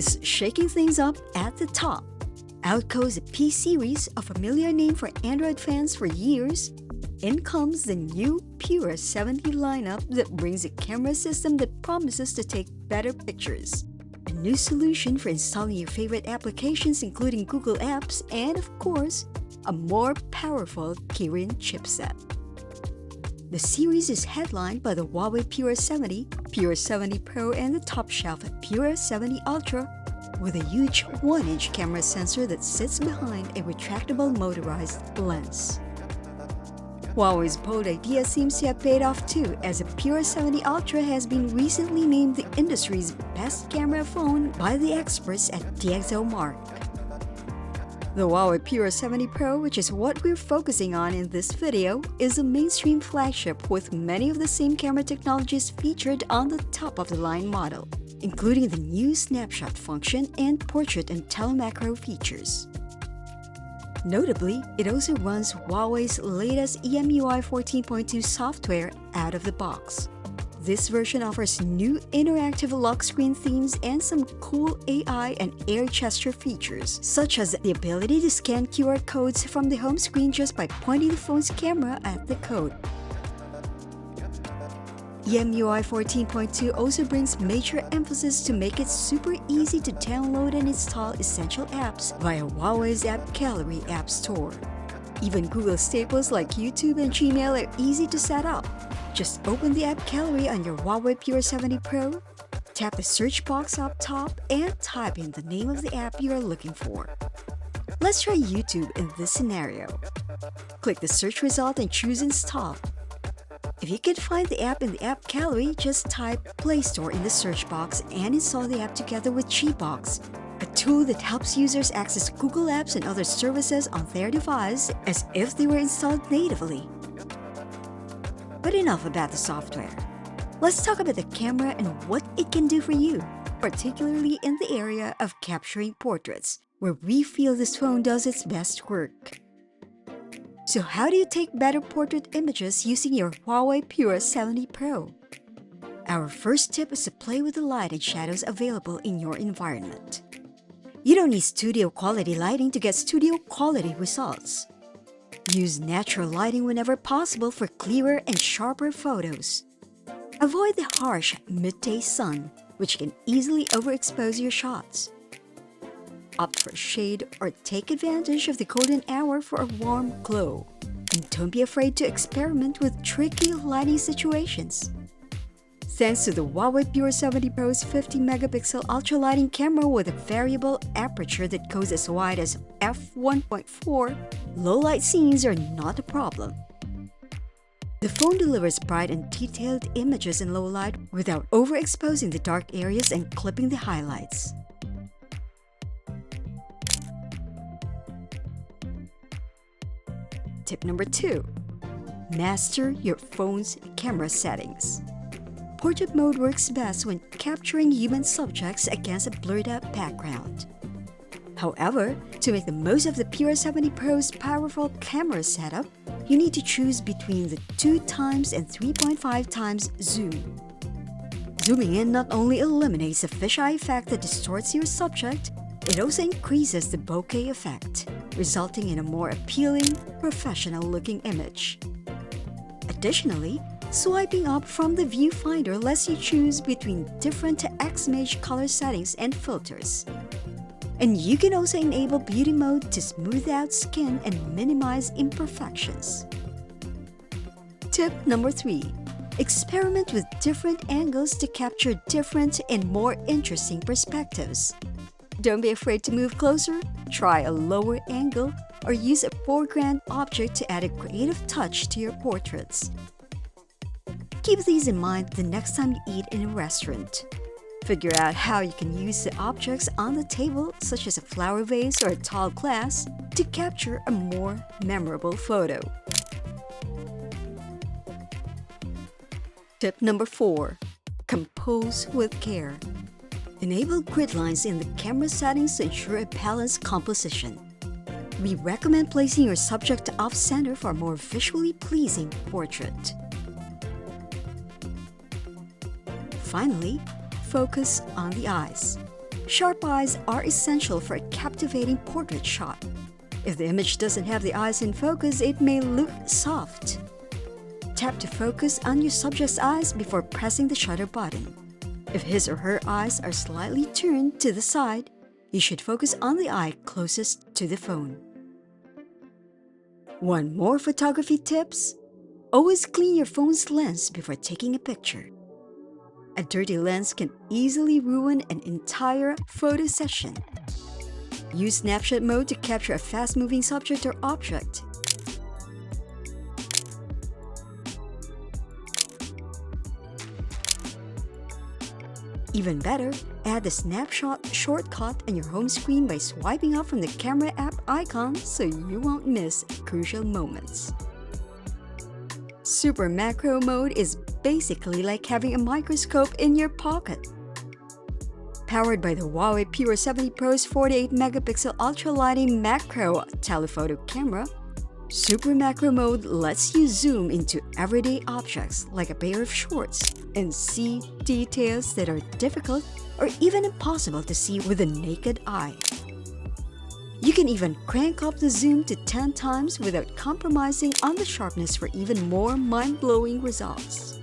is shaking things up at the top. Out goes the P series, a familiar name for Android fans for years. In comes the new Pura 70 lineup that brings a camera system that promises to take better pictures. A new solution for installing your favorite applications including Google Apps and, of course, a more powerful Kirin chipset. The series is headlined by the Huawei Pura 70, Pura 70 Pro, and the top shelf Pura 70 Ultra, with a huge 1-inch camera sensor that sits behind a retractable motorized lens. Huawei's bold idea seems to have paid off too, as the Pura 70 Ultra has been recently named the industry's best camera phone by the experts at DxOMark. The Huawei Pura 70 Pro, which is what we're focusing on in this video, is a mainstream flagship with many of the same camera technologies featured on the top-of-the-line model, including the new Snapshot function and portrait and telemacro features. Notably, it also runs Huawei's latest EMUI 14.2 software out of the box. This version offers new interactive lock screen themes and some cool AI and air gesture features, such as the ability to scan QR codes from the home screen just by pointing the phone's camera at the code. EMUI 14.2 also brings major emphasis to make it super easy to download and install essential apps via Huawei's App Gallery app store. Even Google staples like YouTube and Gmail are easy to set up. Just open the App Gallery on your Huawei Pura 70 Pro, tap the search box up top, and type in the name of the app you are looking for. Let's try YouTube in this scenario. Click the search result and choose Install. If you can find the app in the App Gallery, just type Play Store in the search box and install the app together with Gbox, a tool that helps users access Google Apps and other services on their device as if they were installed natively. But enough about the software. Let's talk about the camera and what it can do for you, particularly in the area of capturing portraits, where we feel this phone does its best work. So how do you take better portrait images using your Huawei Pura 70 Pro? Our first tip is to play with the light and shadows available in your environment. You don't need studio quality lighting to get studio quality results. Use natural lighting whenever possible for clearer and sharper photos. Avoid the harsh midday sun, which can easily overexpose your shots. Opt for shade or take advantage of the golden hour for a warm glow. And don't be afraid to experiment with tricky lighting situations. Thanks to the Huawei Pura 70 Pro's 50-megapixel ultra-lighting camera with a variable aperture that goes as wide as f1.4, low-light scenes are not a problem. The phone delivers bright and detailed images in low light without overexposing the dark areas and clipping the highlights. Tip number 2. Master your phone's camera settings. Portrait mode works best when capturing human subjects against a blurred-out background. However, to make the most of the Pura 70 Pro's powerful camera setup, you need to choose between the 2x and 3.5x zoom. Zooming in not only eliminates the fisheye effect that distorts your subject, it also increases the bokeh effect, resulting in a more appealing, professional-looking image. Additionally, swiping up from the viewfinder lets you choose between different X-Image color settings and filters. And you can also enable beauty mode to smooth out skin and minimize imperfections. Tip number 3. Experiment with different angles to capture different and more interesting perspectives. Don't be afraid to move closer, try a lower angle, or use a foreground object to add a creative touch to your portraits. Keep these in mind the next time you eat in a restaurant. Figure out how you can use the objects on the table, such as a flower vase or a tall glass, to capture a more memorable photo. Tip number 4. Compose with care. Enable grid lines in the camera settings to ensure a balanced composition. We recommend placing your subject off-center for a more visually pleasing portrait. Finally, focus on the eyes. Sharp eyes are essential for a captivating portrait shot. If the image doesn't have the eyes in focus, it may look soft. Tap to focus on your subject's eyes before pressing the shutter button. If his or her eyes are slightly turned to the side, you should focus on the eye closest to the phone. Want more photography tips? Always clean your phone's lens before taking a picture. A dirty lens can easily ruin an entire photo session. Use Snapshot mode to capture a fast-moving subject or object. Even better, add the Snapshot shortcut on your home screen by swiping up from the camera app icon so you won't miss crucial moments. Super Macro mode is basically like having a microscope in your pocket. Powered by the Huawei Pura 70 Pro's 48-megapixel ultra-lighting macro telephoto camera, Super Macro mode lets you zoom into everyday objects like a pair of shorts and see details that are difficult or even impossible to see with the naked eye. You can even crank up the zoom to 10 times without compromising on the sharpness for even more mind-blowing results.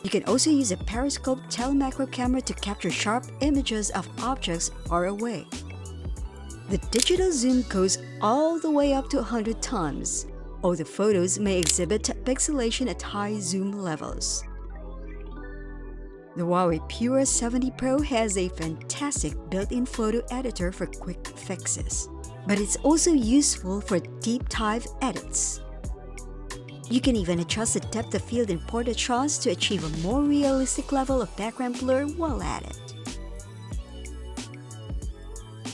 You can also use a periscope telemacro camera to capture sharp images of objects far away. The digital zoom goes all the way up to 100 times, or the photos may exhibit pixelation at high zoom levels. The Huawei Pura 70 Pro has a fantastic built-in photo editor for quick fixes, but it's also useful for deep dive edits. You can even adjust the depth of field in portrait shots to achieve a more realistic level of background blur while at it.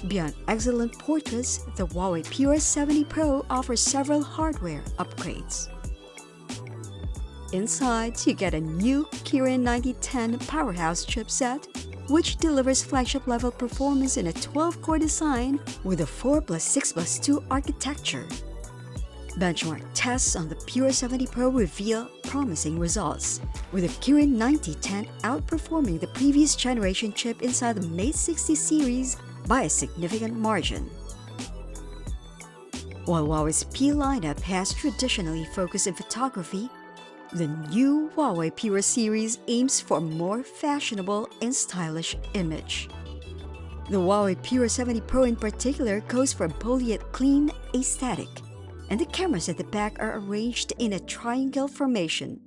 Beyond excellent portraits, the Huawei Pura 70 Pro offers several hardware upgrades. Inside, you get a new Kirin 9010 powerhouse chipset, which delivers flagship-level performance in a 12-core design with a 4+6+2 architecture. Benchmark tests on the Pura 70 Pro reveal promising results, with the Kirin 9010 outperforming the previous generation chip inside the Mate 60 series by a significant margin. While Huawei's P lineup has traditionally focused on photography, the new Huawei Pura series aims for a more fashionable and stylish image. The Huawei Pura 70 Pro in particular goes for a bold yet clean aesthetic, and the cameras at the back are arranged in a triangle formation,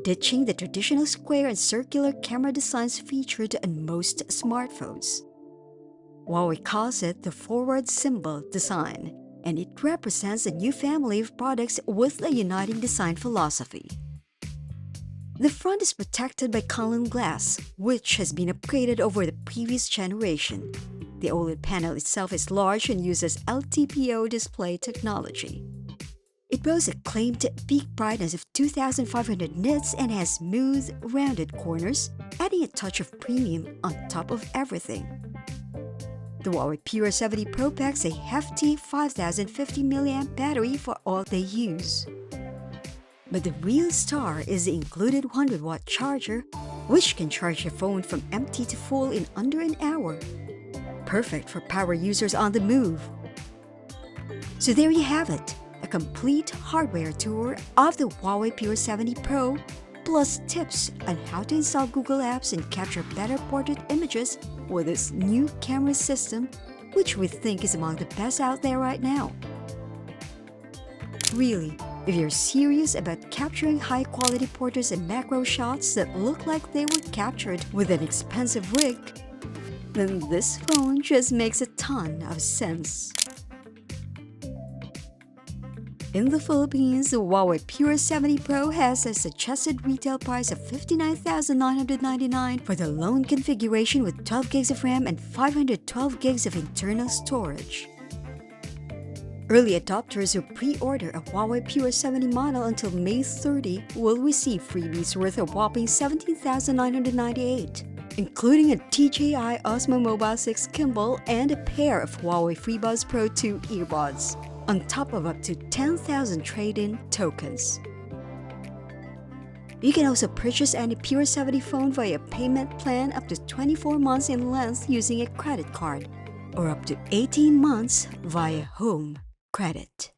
ditching the traditional square and circular camera designs featured on most smartphones. Huawei calls it the forward symbol design, and it represents a new family of products with a uniting design philosophy. The front is protected by column glass, which has been upgraded over the previous generation. The OLED panel itself is large and uses LTPO display technology. It boasts a claimed peak brightness of 2,500 nits and has smooth, rounded corners, adding a touch of premium on top of everything. The Huawei Pura 70 Pro packs a hefty 5050 mAh battery for all they use. But the real star is the included 100-watt charger, which can charge your phone from empty to full in under an hour. Perfect for power users on the move. So there you have it, a complete hardware tour of the Huawei Pura 70 Pro, plus tips on how to install Google Apps and capture better portrait images with this new camera system, which we think is among the best out there right now. Really, if you're serious about capturing high-quality portraits and macro shots that look like they were captured with an expensive rig, then this phone just makes a ton of sense. In the Philippines, the Huawei Pura 70 Pro has a suggested retail price of $59,999 for the lone configuration with 12 gigs of RAM and 512 gigs of internal storage. Early adopters who pre-order a Huawei Pura 70 model until May 30 will receive freebies worth a whopping $17,998, including a DJI Osmo Mobile 6 gimbal and a pair of Huawei FreeBuds Pro 2 earbuds, on top of up to 10,000 trade-in tokens. You can also purchase any Pure 70 phone via payment plan up to 24 months in length using a credit card, or up to 18 months via home credit.